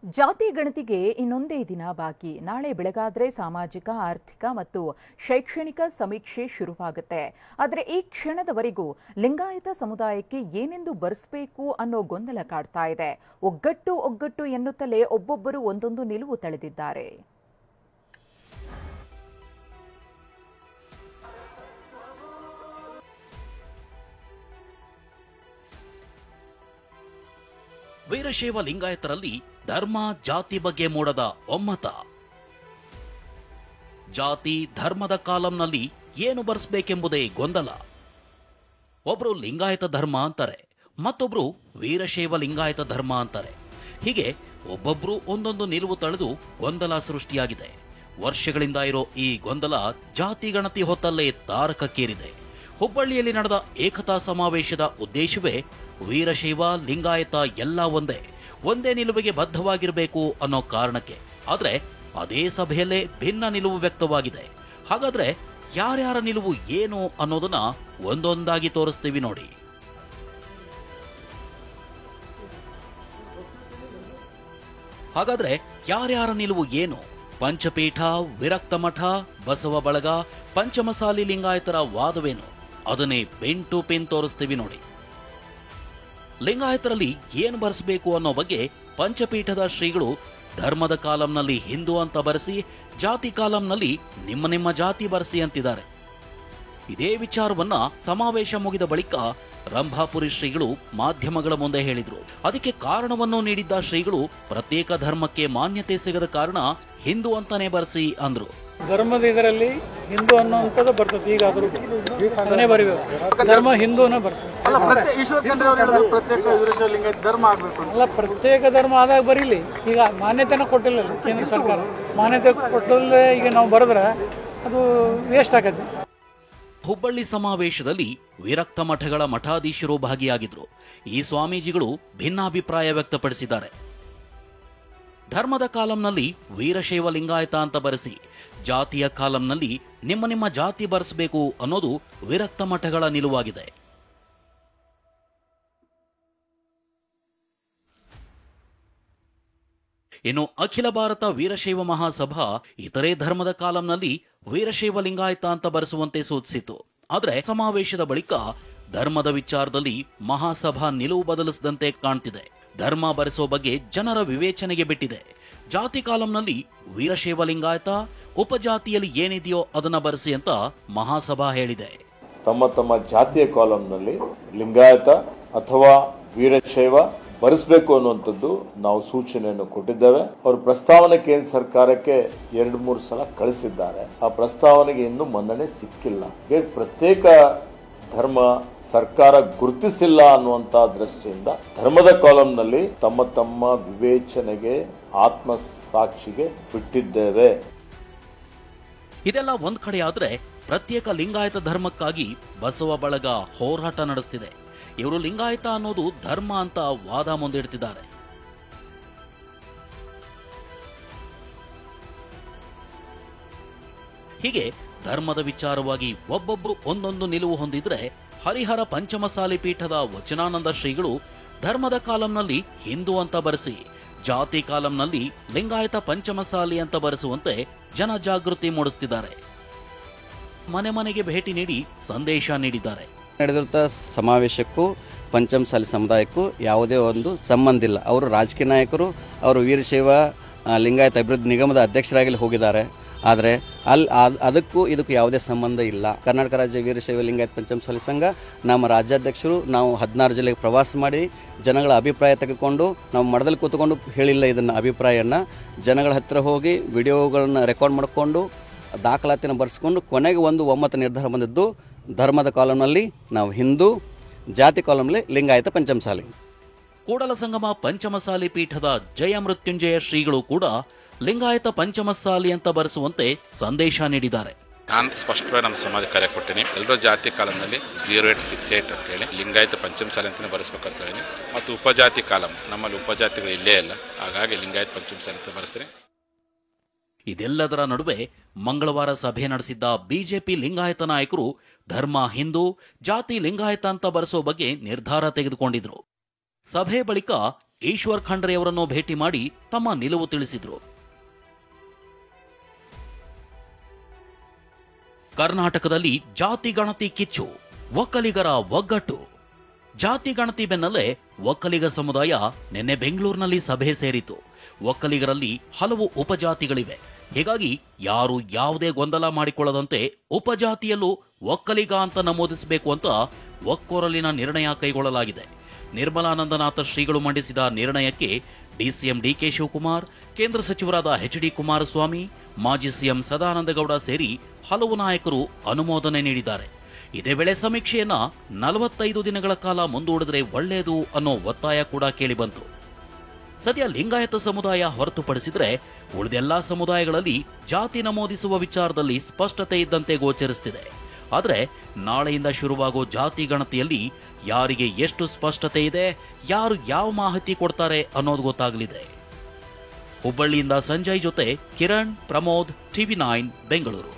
ಜಾತಿ ಗಣತಿಗೆ ಇನ್ನೊಂದೇ ದಿನ ಬಾಕಿ. ನಾಳೆ ಬೆಳಗಾದ್ರೆ ಸಾಮಾಜಿಕ, ಆರ್ಥಿಕ ಮತ್ತು ಶೈಕ್ಷಣಿಕ ಸಮೀಕ್ಷೆ ಶುರುವಾಗುತ್ತೆ. ಆದರೆ ಈ ಕ್ಷಣದವರೆಗೂ ಲಿಂಗಾಯತ ಸಮುದಾಯಕ್ಕೆ ಏನೆಂದು ಬರೆಸಬೇಕು ಅನ್ನೋ ಗೊಂದಲ ಕಾಡ್ತಾ ಇದೆ. ಒಗ್ಗಟ್ಟು ಎನ್ನುತ್ತಲೇ ಒಬ್ಬೊಬ್ಬರು ಒಂದೊಂದು ನಿಲುವು ತಳೆದಿದ್ದಾರೆ. ವೀರಶೈವ ಲಿಂಗಾಯತರಲ್ಲಿ ಧರ್ಮ ಜಾತಿ ಬಗ್ಗೆ ಮೂಡದ ಒಮ್ಮತ. ಜಾತಿ ಧರ್ಮದ ಕಾಲಂನಲ್ಲಿ ಏನು ಬರೆಸಬೇಕೆಂಬುದೇ ಗೊಂದಲ. ಒಬ್ರು ಲಿಂಗಾಯತ ಧರ್ಮ ಅಂತಾರೆ, ಮತ್ತೊಬ್ರು ವೀರಶೈವ ಲಿಂಗಾಯತ ಧರ್ಮ ಅಂತಾರೆ. ಹೀಗೆ ಒಬ್ಬೊಬ್ರು ಒಂದೊಂದು ನಿಲುವು ತಳೆದು ಗೊಂದಲ ಸೃಷ್ಟಿಯಾಗಿದೆ. ವರ್ಷಗಳಿಂದ ಇರೋ ಈ ಗೊಂದಲ ಜಾತಿ ಗಣತಿ ಹೊತ್ತಲ್ಲೇ ತಾರಕಕ್ಕೇರಿದೆ. ಹುಬ್ಬಳ್ಳಿಯಲ್ಲಿ ನಡೆದ ಏಕತಾ ಸಮಾವೇಶದ ಉದ್ದೇಶವೇ ವೀರಶೈವ ಲಿಂಗಾಯತ ಎಲ್ಲ ಒಂದೇ ನಿಲುವಿಗೆ ಬದ್ಧವಾಗಿರಬೇಕು ಅನ್ನೋ ಕಾರಣಕ್ಕೆ. ಆದ್ರೆ ಅದೇ ಸಭೆಯಲ್ಲೇ ಭಿನ್ನ ನಿಲುವು ವ್ಯಕ್ತವಾಗಿದೆ. ಹಾಗಾದ್ರೆ ಯಾರ್ಯಾರ ನಿಲುವು ಏನು ಅನ್ನೋದನ್ನ ಒಂದೊಂದಾಗಿ ತೋರಿಸ್ತೀವಿ ನೋಡಿ. ಹಾಗಾದ್ರೆ ಯಾರ್ಯಾರ ನಿಲುವು ಏನು? ಪಂಚಪೀಠ, ವಿರಕ್ತ ಮಠ, ಬಸವ ಬಳಗ, ಪಂಚಮಸಾಲಿ ಲಿಂಗಾಯತರ ವಾದವೇನು? ಅದನ್ನೇ ಪಿನ್ ಟು ಪಿನ್ ತೋರಿಸ್ತೀವಿ ನೋಡಿ. ಲಿಂಗಾಯತರಲ್ಲಿ ಏನು ಬರೆಸಬೇಕು ಅನ್ನೋ ಬಗ್ಗೆ ಪಂಚಪೀಠದ ಶ್ರೀಗಳು ಧರ್ಮದ ಕಾಲಂನಲ್ಲಿ ಹಿಂದೂ ಅಂತ ಬರೆಸಿ, ಜಾತಿ ಕಾಲಂನಲ್ಲಿ ನಿಮ್ಮ ಜಾತಿ ಬರೆಸಿ ಅಂತಿದ್ದಾರೆ. ಇದೇ ವಿಚಾರವನ್ನ ಸಮಾವೇಶ ಮುಗಿದ ಬಳಿಕ ರಂಭಾಪುರಿ ಶ್ರೀಗಳು ಮಾಧ್ಯಮಗಳ ಮುಂದೆ ಹೇಳಿದ್ರು. ಅದಕ್ಕೆ ಕಾರಣವನ್ನು ನೀಡಿದ್ದ ಶ್ರೀಗಳು ಪ್ರತ್ಯೇಕ ಧರ್ಮಕ್ಕೆ ಮಾನ್ಯತೆ ಸಿಗದ ಕಾರಣ ಹಿಂದೂ ಅಂತಾನೆ ಬರೆಸಿ ಅಂದ್ರು. ಧರ್ಮದ ಇದರಲ್ಲಿ ಹಿಂದೂ ಅನ್ನೋಂಥದ್ದು ಬರ್ತದೆ. ಈಗಾದರೂ ಅದನ್ನೇ ಬರೀಬೇಕು, ಧರ್ಮ ಹಿಂದೂನೇ ಬರ್ತದೆ. ಅಲ್ಲ, ಪ್ರತ್ಯೇಕ ಧರ್ಮ ಆದಾಗ ಬರೀಲಿ. ಈಗ ಮಾನ್ಯತೆನ ಕೊಟ್ಟಿಲ್ಲ ಕೇಂದ್ರ ಸರ್ಕಾರ. ಮಾನ್ಯತೆ ಕೊಟ್ಟಲ್ಲೇ ಈಗ ನಾವು ಬರೆದ್ರೆ ಅದು ವೇಸ್ಟ್ ಆಗತ್ತೆ. ಹುಬ್ಬಳ್ಳಿ ಸಮಾವೇಶದಲ್ಲಿ ವಿರಕ್ತ ಮಠಗಳ ಮಠಾಧೀಶರು ಭಾಗಿಯಾಗಿದ್ರು. ಈ ಸ್ವಾಮೀಜಿಗಳು ಭಿನ್ನಾಭಿಪ್ರಾಯ ವ್ಯಕ್ತಪಡಿಸಿದ್ದಾರೆ. ಧರ್ಮದ ಕಾಲಂನಲ್ಲಿ ವೀರಶೈವ ಲಿಂಗಾಯತ ಅಂತ ಬರೆಸಿ, ಜಾತಿಯ ಕಾಲಂನಲ್ಲಿ ನಿಮ್ಮ ಜಾತಿ ಬರೆಸಬೇಕು ಅನ್ನೋದು ವಿರಕ್ತ ಮಠಗಳ ನಿಲುವಾಗಿದೆ. ಇನ್ನು ಅಖಿಲ ಭಾರತ ವೀರಶೈವ ಮಹಾಸಭಾ ಇತರೆ ಧರ್ಮದ ಕಾಲಂನಲ್ಲಿ ವೀರಶೈವ ಲಿಂಗಾಯತ ಅಂತ ಬರೆಸುವಂತೆ ಸೂಚಿಸಿತು. ಆದ್ರೆ ಸಮಾವೇಶದ ಬಳಿಕ ಧರ್ಮದ ವಿಚಾರದಲ್ಲಿ ಮಹಾಸಭಾ ನಿಲುವು ಬದಲಿಸಿದಂತೆ ಕಾಣ್ತಿದೆ. ಧರ್ಮ ಬರೆಸೋ ಬಗ್ಗೆ ಜನರ ವಿವೇಚನೆಗೆ ಬಿಟ್ಟಿದೆ. ಜಾತಿ ಕಾಲಂನಲ್ಲಿ ವೀರಶೈವ ಲಿಂಗಾಯತ, ಉಪಜಾತಿಯಲ್ಲಿ ಏನಿದೆಯೋ ಅದನ್ನ ಬರೆಸಿ ಅಂತ ಮಹಾಸಭಾ ಹೇಳಿದೆ. ತಮ್ಮ ಜಾತಿಯ ಕಾಲಂನಲ್ಲಿ ಲಿಂಗಾಯತ ಅಥವಾ ವೀರಶೈವ ಬರೆಸಬೇಕು ಅನ್ನುವಂಥದ್ದು ನಾವು ಸೂಚನೆಯನ್ನು ಕೊಟ್ಟಿದ್ದೇವೆ. ಅವರು ಪ್ರಸ್ತಾವನೆ ಕೇಂದ್ರ ಸರ್ಕಾರಕ್ಕೆ 2-3 ಸಲ ಕಳಿಸಿದ್ದಾರೆ. ಆ ಪ್ರಸ್ತಾವನೆಗೆ ಇನ್ನೂ ಮನ್ನಣೆ ಸಿಕ್ಕಿಲ್ಲ. ಪ್ರತ್ಯೇಕ ಧರ್ಮ ಸರ್ಕಾರ ಗುರುತಿಸಿಲ್ಲ ಅನ್ನುವಂತ ದೃಷ್ಟಿಯಿಂದ ಧರ್ಮದ ಕಾಲಂನಲ್ಲಿ ತಮ್ಮ ವಿವೇಚನೆಗೆ, ಆತ್ಮಸಾಕ್ಷಿಗೆ ಬಿಟ್ಟಿದ್ದೇವೆ. ಇದೆಲ್ಲ ಒಂದ್ ಕಡೆ ಆದ್ರೆ ಪ್ರತ್ಯೇಕ ಲಿಂಗಾಯತ ಧರ್ಮಕ್ಕಾಗಿ ಬಸವ ಬಳಗ ಹೋರಾಟ ನಡೆಸ್ತಿದೆ. ಇವರು ಲಿಂಗಾಯತ ಅನ್ನೋದು ಧರ್ಮ ಅಂತ ವಾದ ಮುಂದಿಡ್ತಿದ್ದಾರೆ. ಹೀಗೆ ಧರ್ಮದ ವಿಚಾರವಾಗಿ ಒಬ್ಬೊಬ್ರು ಒಂದೊಂದು ನಿಲುವು ಹೊಂದಿದ್ರೆ, ಹರಿಹರ ಪಂಚಮಸಾಲಿ ಪೀಠದ ವಚನಾನಂದ ಶ್ರೀಗಳು ಧರ್ಮದ ಕಾಲಂನಲ್ಲಿ ಹಿಂದೂ ಅಂತ ಬರೆಸಿ, ಜಾತಿ ಕಾಲಂನಲ್ಲಿ ಲಿಂಗಾಯತ ಪಂಚಮಸಾಲಿ ಅಂತ ಬರೆಸುವಂತೆ ಜನಜಾಗೃತಿ ಮೂಡಿಸುತ್ತಿದ್ದಾರೆ. ಮನೆ ಮನೆಗೆ ಭೇಟಿ ನೀಡಿ ಸಂದೇಶ ನೀಡಿದ್ದಾರೆ. ನಡೆದಿರುತ್ತ ಸಮಾವೇಶಕ್ಕೂ ಪಂಚಮಸಾಲಿ ಸಮುದಾಯಕ್ಕೂ ಯಾವುದೇ ಒಂದು ಸಂಬಂಧ ಇಲ್ಲ. ಅವರು ರಾಜಕೀಯ ನಾಯಕರು, ಅವರು ವೀರಶೈವ ಲಿಂಗಾಯತ ಅಭಿವೃದ್ಧಿ ನಿಗಮದ ಅಧ್ಯಕ್ಷರಾಗಿ ಹೋಗಿದ್ದಾರೆ. ಆದರೆ ಅದಕ್ಕೂ ಇದಕ್ಕೂ ಯಾವುದೇ ಸಂಬಂಧ ಇಲ್ಲ. ಕರ್ನಾಟಕ ರಾಜ್ಯ ವೀರಶೈವ ಲಿಂಗಾಯತ ಪಂಚಮಸಾಲಿ ಸಂಘ, ನಮ್ಮ ರಾಜ್ಯಾಧ್ಯಕ್ಷರು ನಾವು 16 ಜಿಲ್ಲೆಗೆ ಪ್ರವಾಸ ಮಾಡಿ ಜನಗಳ ಅಭಿಪ್ರಾಯ ತೆಗೆದುಕೊಂಡು ನಾವು ಮಠದಲ್ಲಿ ಕೂತ್ಕೊಂಡು ಹೇಳಿಲ್ಲ. ಇದನ್ನ ಅಭಿಪ್ರಾಯನ ಜನಗಳ ಹತ್ತಿರ ಹೋಗಿ ವಿಡಿಯೋಗಳನ್ನ ರೆಕಾರ್ಡ್ ಮಾಡಿಕೊಂಡು ದಾಖಲಾತಿನ ಬರೆಸ್ಕೊಂಡು ಕೊನೆಗೆ ಒಂದು ಒಮ್ಮತ ನಿರ್ಧಾರ ಬಂದಿದ್ದು, ಧರ್ಮದ ಕಾಲಂನಲ್ಲಿ ನಾವು ಹಿಂದೂ, ಜಾತಿ ಕಾಲಂನಲ್ಲಿ ಲಿಂಗಾಯತ ಪಂಚಮಸಾಲಿ. ಕೂಡಲ ಸಂಗಮ ಪಂಚಮಸಾಲಿ ಪೀಠದ ಜಯ ಮೃತ್ಯುಂಜಯ ಶ್ರೀಗಳು ಕೂಡ ಲಿಂಗಾಯತ ಪಂಚಮಸಾಲಿ ಅಂತ ಬರೆಸುವಂತೆ ಸಂದೇಶ ನೀಡಿದ್ದಾರೆ. ನಾನು ಸ್ಪಷ್ಟವಾಗಿ ನಮ್ಮ ಸಮಾಜ ಕಾರ್ಯ ಕೊಟ್ಟೇನೆ. ಎಲ್ಲರೂ ಜಾತಿ ಕಾಲಂನಲ್ಲಿ 0868 ಅಂತ ಹೇಳಿ ಲಿಂಗಾಯತ ಪಂಚಮಸಾಲಿ ಅಂತಾನೆ ಬರೆಸ್ಬೇಕಂತ ಹೇಳಿ. ಮತ್ತು ಉಪಜಾತಿ ಕಾಲಂ, ನಮ್ಮಲ್ಲಿ ಉಪಜಾತಿಗಳು ಇಲ್ಲೇ ಇಲ್ಲ, ಹಾಗಾಗಿ ಲಿಂಗಾಯತ ಪಂಚಮಸಾಲಿ ಅಂತ ಬರೆಸ್ತೀನಿ. ಇದೆಲ್ಲದರ ನಡುವೆ ಮಂಗಳವಾರ ಸಭೆ ನಡೆಸಿದ್ದ ಬಿಜೆಪಿ ಲಿಂಗಾಯತ ನಾಯಕರು ಧರ್ಮ ಹಿಂದೂ, ಜಾತಿ ಲಿಂಗಾಯತ ಅಂತ ಬರೆಸೋ ಬಗ್ಗೆ ನಿರ್ಧಾರ ತೆಗೆದುಕೊಂಡಿದ್ರು. ಸಭೆ ಬಳಿಕ ಈಶ್ವರ್ ಖಂಡ್ರೆ ಅವರನ್ನು ಭೇಟಿ ಮಾಡಿ ತಮ್ಮ ನಿಲುವು ತಿಳಿಸಿದ್ರು. ಕರ್ನಾಟಕದಲ್ಲಿ ಜಾತಿ ಗಣತಿ ಕಿಚ್ಚು, ಒಕ್ಕಲಿಗರ ಒಗ್ಗಟ್ಟು. ಜಾತಿ ಗಣತಿ ಬೆನ್ನಲ್ಲೇ ಒಕ್ಕಲಿಗ ಸಮುದಾಯ ನಿನ್ನೆ ಬೆಂಗಳೂರಿನಲ್ಲಿ ಸಭೆ ಸೇರಿತು. ಒಕ್ಕಲಿಗರಲ್ಲಿ ಹಲವು ಉಪಜಾತಿಗಳಿವೆ. ಹೀಗಾಗಿ ಯಾರು ಯಾವುದೇ ಗೊಂದಲ ಮಾಡಿಕೊಳ್ಳದಂತೆ ಉಪಜಾತಿಯಲ್ಲೂ ಒಕ್ಕಲಿಗ ಅಂತ ನಮೂದಿಸಬೇಕು ಅಂತ ಒಕ್ಕೊರಲಿನ ನಿರ್ಣಯ ಕೈಗೊಳ್ಳಲಾಗಿದೆ. ನಿರ್ಮಲಾನಂದನಾಥ ಶ್ರೀಗಳು ಮಂಡಿಸಿದ ನಿರ್ಣಯಕ್ಕೆ ಡಿಸಿಎಂ ಡಿಕೆ ಶಿವಕುಮಾರ್, ಕೇಂದ್ರ ಸಚಿವರಾದ ಎಚ್ಡಿ ಕುಮಾರಸ್ವಾಮಿ, ಮಾಜಿ ಸಿಎಂ ಸದಾನಂದಗೌಡ ಸೇರಿ ಹಲವು ನಾಯಕರು ಅನುಮೋದನೆ ನೀಡಿದ್ದಾರೆ. ಇದೇ ವೇಳೆ ಸಮೀಕ್ಷೆಯನ್ನ 45 ದಿನಗಳ ಕಾಲ ಮುಂದೂಡಿದ್ರೆ ಒಳ್ಳೆಯದು ಅನ್ನೋ ಒತ್ತಾಯ ಕೂಡ ಕೇಳಿಬಂತು. ಸದ್ಯ ಲಿಂಗಾಯತ ಸಮುದಾಯ ಹೊರತುಪಡಿಸಿದ್ರೆ ಉಳಿದೆಲ್ಲಾ ಸಮುದಾಯಗಳಲ್ಲಿ ಜಾತಿ ನಮೂದಿಸುವ ವಿಚಾರದಲ್ಲಿ ಸ್ಪಷ್ಟತೆ ಇದ್ದಂತೆ ಗೋಚರಿಸುತ್ತಿದೆ. ಆದರೆ ನಾಳೆಯಿಂದ ಶುರುವಾಗೋ ಜಾತಿ ಗಣತಿಯಲ್ಲಿ ಯಾರಿಗೆ ಎಷ್ಟು ಸ್ಪಷ್ಟತೆ ಇದೆ, ಯಾರು ಯಾವ ಮಾಹಿತಿ ಕೊಡ್ತಾರೆ ಅನ್ನೋದು ಗೊತ್ತಾಗಲಿದೆ. ಹುಬ್ಬಳ್ಳಿಯಿಂದ ಸಂಜಯ್ ಜೊತೆ ಕಿರಣ್, ಪ್ರಮೋದ್, TV9 ಬೆಂಗಳೂರು.